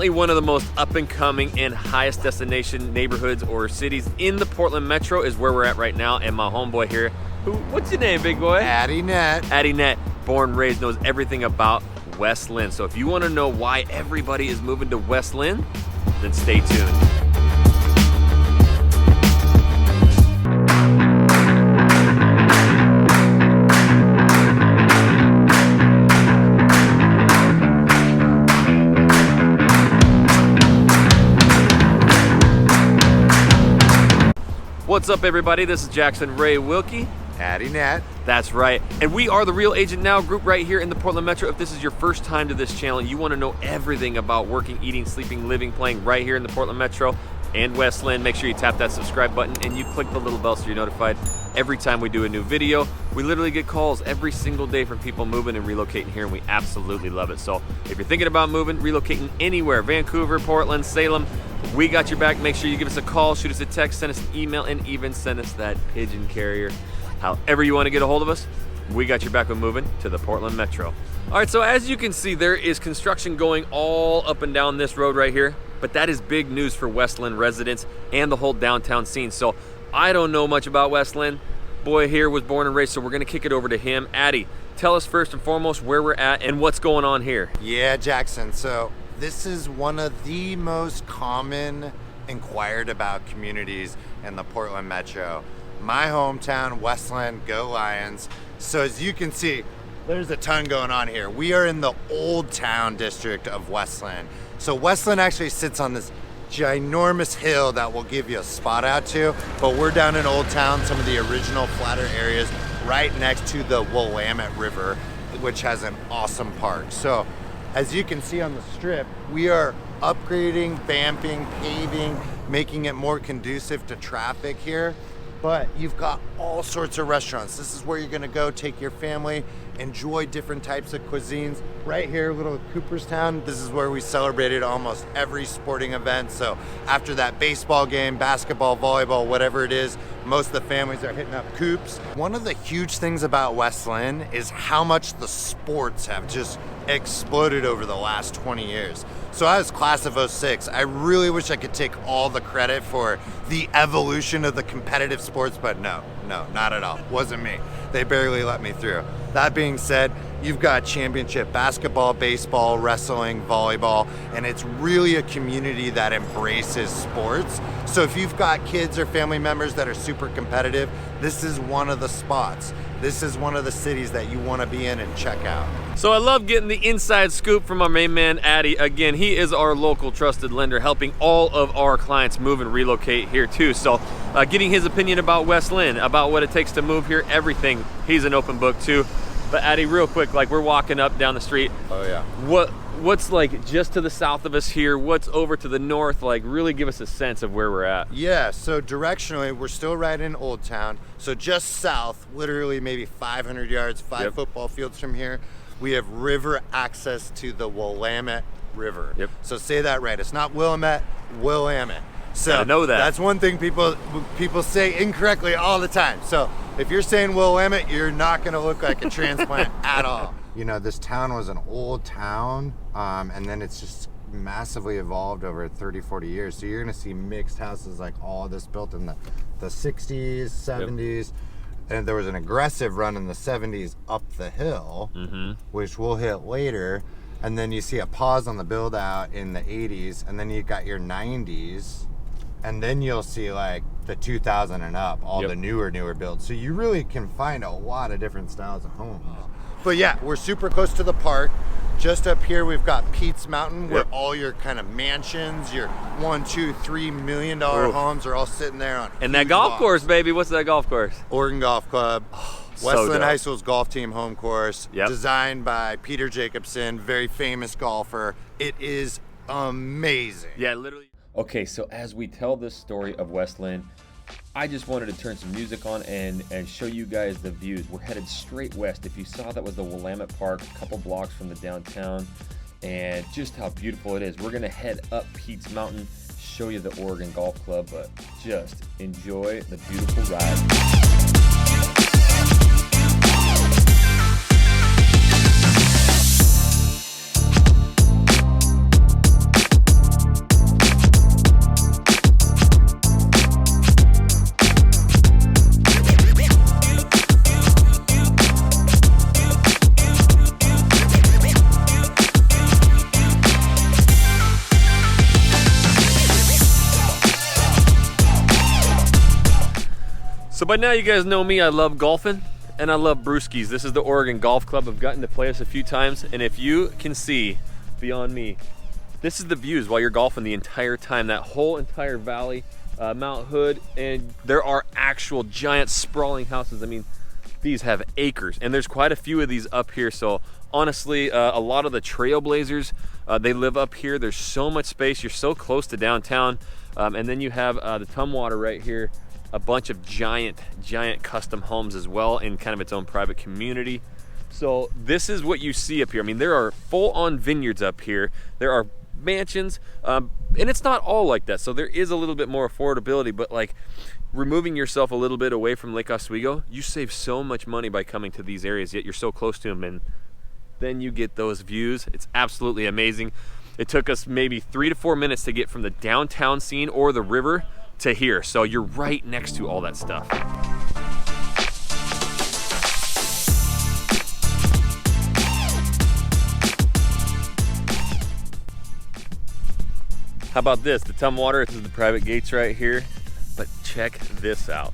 Definitely one of the most up-and-coming and highest destination neighborhoods or cities in the Portland Metro is where we're at right now, and my homeboy here, what's your name, big boy? Addie Net. Addie Net, born and raised, knows everything about West Linn. So if you want to know why everybody is moving to West Linn, then stay tuned. What's up, everybody? This is Jackson Ray Wilkie. Addie Net. That's right. And we are the Real Agent Now group right here in the Portland Metro. If this is your first time to this channel, you want to know everything about working, eating, sleeping, living, playing right here in the Portland Metro and West Linn, make sure you tap that subscribe button and you click the little bell so you're notified every time we do a new video. We literally get calls every single day from people moving and relocating here, and we absolutely love it. So if you're thinking about moving, relocating anywhere, Vancouver, Portland, Salem, we got your back. Make sure you give us a call, shoot us a text, send us an email, and even send us that pigeon carrier. However you want to get a hold of us, we got your back with moving to the Portland Metro. All right, so as you can see, there is construction going all up and down this road right here, but that is big news for West Linn residents and the whole downtown scene. So I don't know much about West Linn. Boy here was born and raised, so we're gonna kick it over to him. Addie, tell us first and foremost where we're at and what's going on here. Yeah, Jackson, so this is one of the most common inquired about communities in the Portland Metro. My hometown, West Linn, go Lions. So as you can see, there's a ton going on here. We are in the Old Town district of West Linn. So West Linn actually sits on this ginormous hill that we'll give you a spot out to, but we're down in Old Town, some of the original flatter areas right next to the Willamette River, which has an awesome park. So as you can see on the strip, we are upgrading, vamping, paving, making it more conducive to traffic here. But you've got all sorts of restaurants. This is where you're gonna go take your family, enjoy different types of cuisines. Right here, little Cooperstown, this is where we celebrated almost every sporting event. So after that baseball game, basketball, volleyball, whatever it is, most of the families are hitting up Coops. One of the huge things about West Linn is how much the sports have just exploded over the last 20 years. So I was class of 06. I really wish I could take all the credit for the evolution of the competitive sports, but no, not at all. Wasn't me. They barely let me through. That being said, you've got championship basketball, baseball, wrestling, volleyball, and it's really a community that embraces sports. So if you've got kids or family members that are super competitive, this is one of the spots. This is one of the cities that you want to be in and check out. So I love getting the inside scoop from our main man, Addie. Again, he is our local trusted lender, helping all of our clients move and relocate here too. So getting his opinion about West Linn, about what it takes to move here, everything, he's an open book too. But Addie, real quick, like we're walking up down the street. Oh yeah. What's like just to the south of us here? What's over to the north? Like really give us a sense of where we're at. Yeah, so directionally, we're still right in Old Town. So just south, literally maybe 500 yards, five football fields from here, we have river access to the Willamette River. Yep. So say that right. It's not Willamette, Willamette. So I know that. That's one thing people say incorrectly all the time. So if you're saying Willamette, you're not gonna look like a transplant at all. You know, this town was an old town, and then it's just massively evolved over 30, 40 years. So you're gonna see mixed houses like all this built in the 60s, 70s. And there was an aggressive run in the 70s up the hill, which we'll hit later. And then you see a pause on the build out in the 80s, and then you got your 90s. And then you'll see like the 2000 and up, all the newer builds. So you really can find a lot of different styles of homes. But yeah, we're super close to the park. Just up here, we've got Pete's Mountain, where all your kind of mansions, your $1, $2, $3 million homes are all sitting there on. And that golf course, baby, what's that golf course? Oregon Golf Club. West Linn High School's golf team home course, designed by Peter Jacobson, very famous golfer. It is amazing. Yeah, literally. Okay, so as we tell this story of West Linn, I just wanted to turn some music on and show you guys the views. We're headed straight west. If you saw, that was the Willamette Park, a couple blocks from the downtown, and just how beautiful it is. We're gonna head up Pete's Mountain, show you the Oregon Golf Club, but just enjoy the beautiful ride. So by now you guys know me, I love golfing and I love brewskis. This is the Oregon Golf Club. I've gotten to play this a few times, and if you can see beyond me, this is the views while you're golfing the entire time. That whole entire valley, Mount Hood, and there are actual giant sprawling houses. I mean, these have acres, and there's quite a few of these up here. So honestly, a lot of the trailblazers, they live up here. There's so much space. You're so close to downtown. And then you have the Tumwater right here, a bunch of giant custom homes as well in kind of its own private community. So this is what you see up here. I mean, there are full-on vineyards up here. There are mansions, and it's not all like that. So there is a little bit more affordability, but like removing yourself a little bit away from Lake Oswego, you save so much money by coming to these areas, yet you're so close to them, and then you get those views. It's absolutely amazing. It took us maybe 3 to 4 minutes to get from the downtown scene or the river to here. So you're right next to all that stuff. How about this? The Tumwater, this is the private gates right here, but check this out.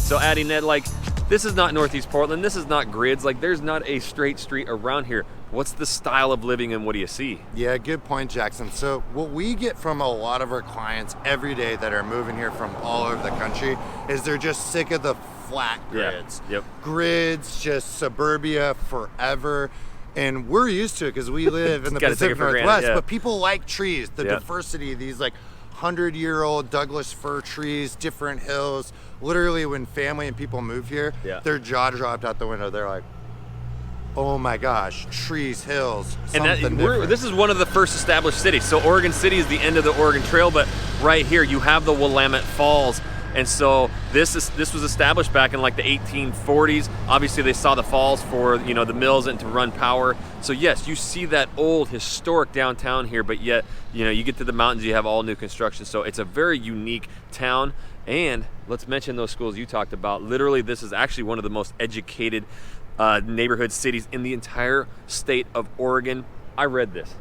So Addie, Ned, like, this is not Northeast Portland, this is not grids, like there's not a straight street around here. What's the style of living and what do you see? Yeah, good point, Jackson. So what we get from a lot of our clients every day that are moving here from all over the country is they're just sick of the flat grids. Yeah. Yep. Grids, just suburbia forever. And we're used to it because we live in the Pacific Northwest, but people like trees, the diversity, these like 100-year-old Douglas fir trees, different hills. Literally when family and people move here, their jaw dropped out the window. They're like, oh my gosh, trees, hills, something different. This is one of the first established cities. So Oregon City is the end of the Oregon Trail, but right here you have the Willamette Falls. And so this was established back in like the 1840s. Obviously they saw the falls for, you know, the mills and to run power. So yes, you see that old historic downtown here, but yet, you know, you get to the mountains, you have all new construction. So it's a very unique town. And let's mention those schools you talked about. Literally, this is actually one of the most educated neighborhood cities in the entire state of Oregon. I read this.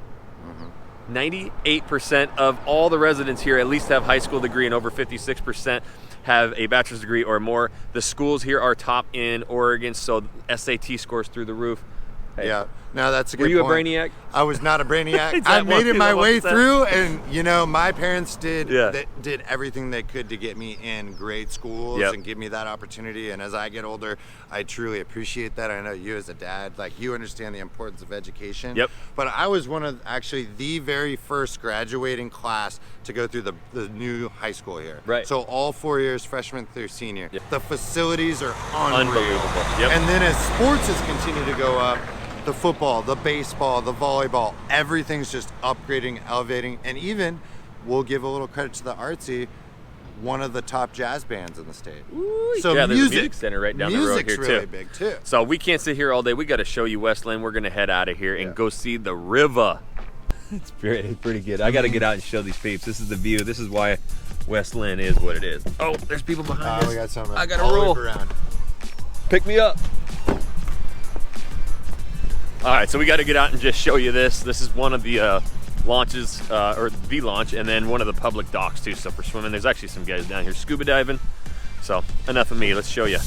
98% of all the residents here at least have high school degree, and over 56% have a bachelor's degree or more. The schools here are top in Oregon, so SAT scores through the roof. Hey. Yeah, no, that's a good point. Were you a brainiac? I was not a brainiac. I made it my way through, and you know, my parents did everything they could to get me in great schools and give me that opportunity. And as I get older, I truly appreciate that. I know you as a dad, like, you understand the importance of education. Yep. But I was one of actually the very first graduating class to go through the new high school here. Right. So all 4 years, freshman through senior. Yep. The facilities are unreal. Unbelievable. Yep. And then as sports has continued to go up, the football, the baseball, the volleyball, everything's just upgrading, elevating, and even, we'll give a little credit to the Artsy, one of the top jazz bands in the state. Ooh, so yeah, there's a music center right down the road here music's really too. Big too. So we can't sit here all day. We got to show you West Linn. We're gonna head out of here and go see the river. It's pretty good. I got to get out and show these peeps. This is the view. This is why West Linn is what it is. Oh, there's people behind us. We got some. I got to roll. Pick me up. All right, so we got to get out and just show you this. This is one of the launches, or the launch, and then one of the public docks too. So for swimming, there's actually some guys down here scuba diving. So enough of me, let's show you.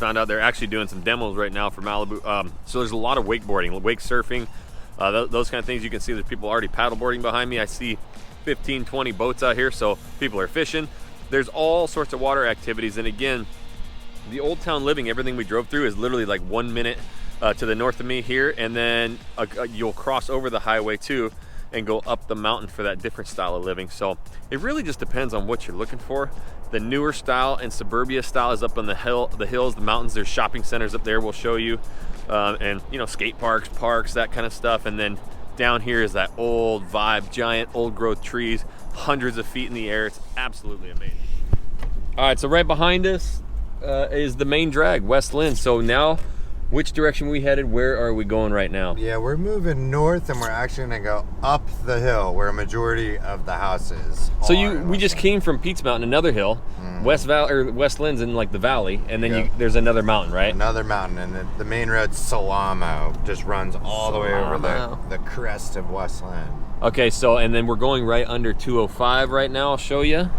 Found out they're actually doing some demos right now for Malibu. So there's a lot of wakeboarding, wake surfing, those kind of things. You can see there's people already paddleboarding behind me. I see 15, 20 boats out here, so people are fishing. There's all sorts of water activities. And again, the Old Town living, everything we drove through is literally like 1 minute to the north of me here, and then you'll cross over the highway too and go up the mountain for that different style of living. So it really just depends on what you're looking for. The newer style and suburbia style is up on the hills, the mountains. There's shopping centers up there we'll show you, and you know, skate parks, that kind of stuff. And then down here is that old vibe, giant old growth trees, hundreds of feet in the air. It's absolutely amazing. All right, so right behind us, is the main drag, West Linn. So now, which direction we headed? Where are we going right now? Yeah, we're moving north, and we're actually gonna go up the hill where a majority of the houses So are. we just came from Pete's Mountain, another hill. West Linn's in like the valley, and then there's another mountain, right? Another mountain, and the main road, Salamo, just runs all the way over the crest of West Linn. Okay, so and then we're going right under 205 right now. I'll show you.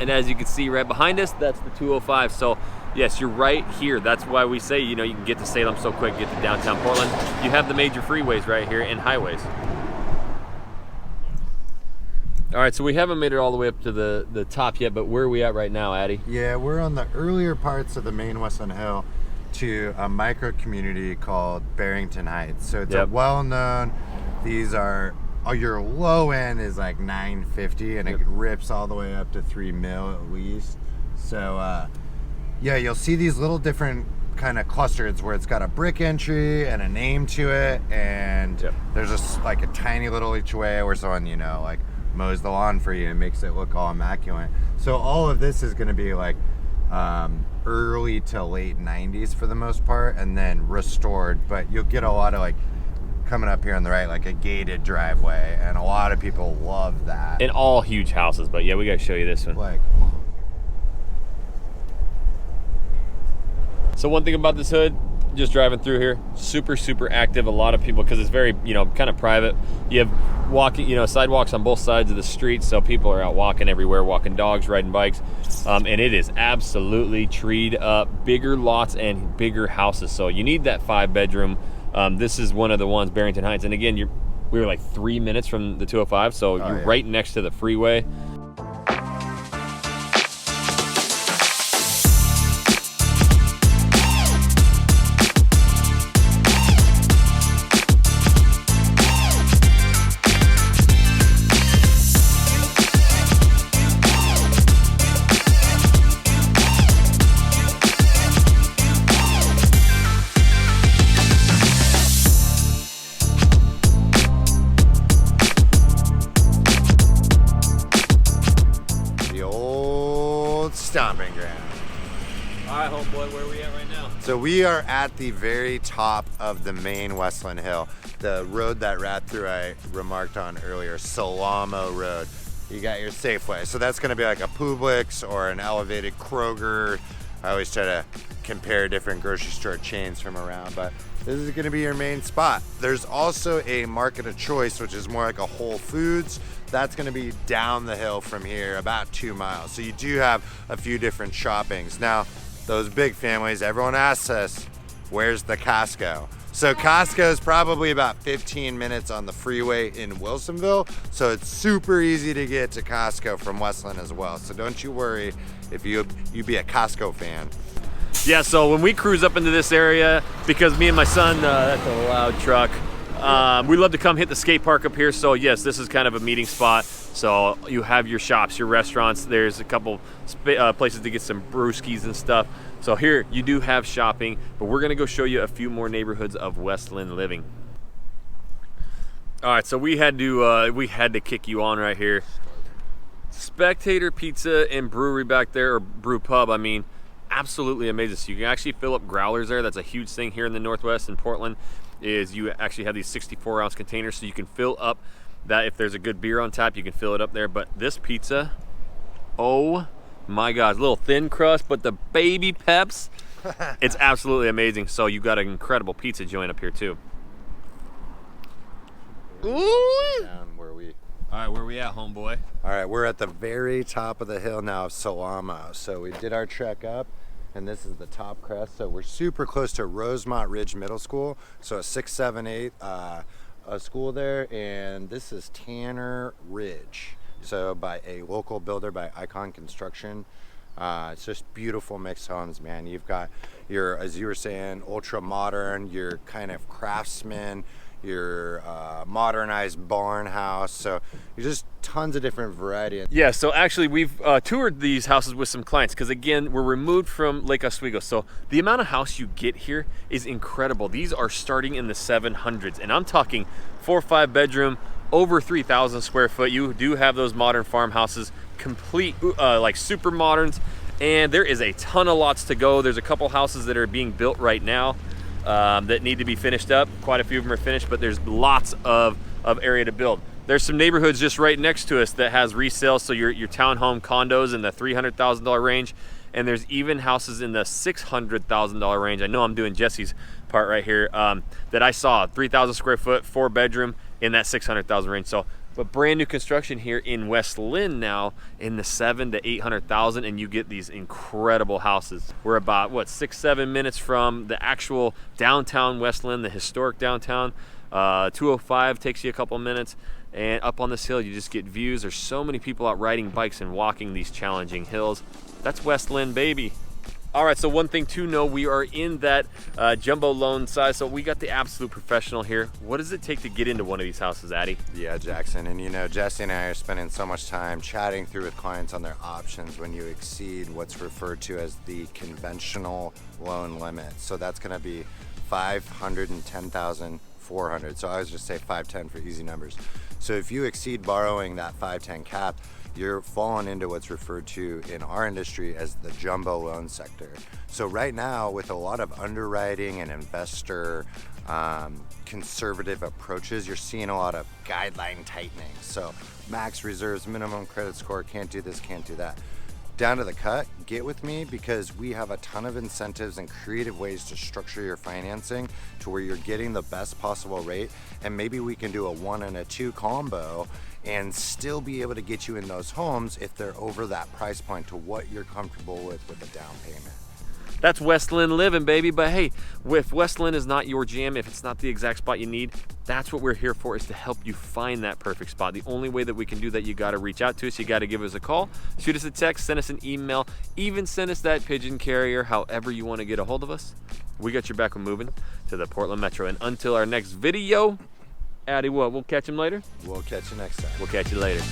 And as you can see right behind us, that's the 205. So yes, you're right here. That's why we say, you know, you can get to Salem so quick, get to downtown Portland. You have the major freeways right here and highways. All right, so we haven't made it all the way up to the top yet, but where are we at right now, Addy? Yeah, we're on the earlier parts of the main West Linn Hill to a micro community called Barrington Heights. So it's a well-known, these are, your low end is like $950, and it rips all the way up to $3 million at least. So yeah, you'll see these little different kind of clusters where it's got a brick entry and a name to it, and there's just like a tiny little HOA where someone, you know, like mows the lawn for you and makes it look all immaculate. So all of this is going to be like early to late 90s for the most part, and then restored, but you'll get a lot of like coming up here on the right, like a gated driveway, and a lot of people love that. And all huge houses, but yeah, we gotta show you this one. Like, so one thing about this hood, just driving through here, super active. A lot of people, because it's very, you know, kind of private. You have walking, you know, sidewalks on both sides of the street, so people are out walking everywhere, walking dogs, riding bikes, and it is absolutely treed up, bigger lots and bigger houses. So you need that 5-bedroom. This is one of the ones, Barrington Heights, and again, we were like 3 minutes from the 205, so you're right next to the freeway. Stomping ground. All right, homeboy, where are we at right now? So we are at the very top of the main West Linn Hill, the road that rat through I remarked on earlier, Salamo Road. You got your Safeway, so that's going to be like a Publix or an elevated Kroger. I always try to compare different grocery store chains from around, but this is going to be your main spot. There's also a Market of Choice, which is more like a Whole Foods. That's going to be down the hill from here, about 2 miles. So you do have a few different shoppings. Now, those big families, everyone asks us, where's the Costco? So Costco is probably about 15 minutes on the freeway in Wilsonville. So it's super easy to get to Costco from West Linn as well. So don't you worry if you be a Costco fan. Yeah, so when we cruise up into this area, because me and my son, that's a loud truck, we love to come hit the skate park up here. So yes, this is kind of a meeting spot. So you have your shops, your restaurants. There's a couple places to get some brewskis and stuff. So here you do have shopping, but we're gonna go show you a few more neighborhoods of West Linn living. All right, so we had to kick you on right here. Spectator Pizza and Brewery back there, or brew pub, I mean, absolutely amazing. So you can actually fill up growlers there. That's a huge thing here in the Northwest in Portland, is you actually have these 64-ounce containers, so you can fill up that. If there's a good beer on tap, you can fill it up there. But this pizza, oh my God, a little thin crust, but the baby peps, it's absolutely amazing. So you got an incredible pizza joint up here too. Ooh. All right, where we at, homeboy? All right, we're at the very top of the hill now of Salamo. So we did our trek up, and this is the top crest. So we're super close to Rosemont Ridge Middle School. So a 678 a school there, and this is Tanner Ridge. So by a local builder, by Icon Construction. It's just beautiful mixed homes, man. You've got your, as you were saying, ultra modern, your kind of craftsman, your modernized barn house. So you're just tons of different variety. Yeah, so actually we've toured these houses with some clients, because again, we're removed from Lake Oswego, so the amount of house you get here is incredible. These are starting in the 700s, and I'm talking 4 or 5 bedroom, over 3,000 square foot. You do have those modern farmhouses, complete like super moderns, and there is a ton of lots to go. There's a couple houses that are being built right now that need to be finished up. Quite a few of them are finished, but there's lots of area to build. There's some neighborhoods just right next to us that has resale, so your townhome condos in the $300,000 range, and there's even houses in the $600,000 range. I know I'm doing Jesse's part right here, that I saw 3,000 square foot, 4-bedroom in that $600,000 range. So, but brand new construction here in West Linn now in the $700,000 to $800,000, and you get these incredible houses. We're about, what, 6-7 minutes from the actual downtown West Linn, the historic downtown. 205 takes you a couple minutes, and up on this hill you just get views. There's so many people out riding bikes and walking these challenging hills. That's West Linn, baby. All right, so one thing to know, we are in that jumbo loan size, so we got the absolute professional here. What does it take to get into one of these houses, Addy? Yeah, Jackson, and you know, Jesse and I are spending so much time chatting through with clients on their options when you exceed what's referred to as the conventional loan limit. So that's gonna be $510,400. So I always just say 510 for easy numbers. So if you exceed borrowing that 510 cap, you're falling into what's referred to in our industry as the jumbo loan sector. So right now, with a lot of underwriting and investor conservative approaches, you're seeing a lot of guideline tightening. So max reserves, minimum credit score, can't do this, can't do that. Down to the cut, get with me, because we have a ton of incentives and creative ways to structure your financing to where you're getting the best possible rate, and maybe we can do a 1 and a 2 combo and still be able to get you in those homes if they're over that price point to what you're comfortable with a down payment. That's West Linn living, baby. But hey, if West Linn is not your jam, if it's not the exact spot you need, that's what we're here for, is to help you find that perfect spot. The only way that we can do that, you got to reach out to us. You got to give us a call, shoot us a text, send us an email, even send us that pigeon carrier, however you want to get a hold of us. We got your back when moving to the Portland Metro. And until our next video, Addy, what? We'll catch him later? We'll catch you next time. We'll catch you later.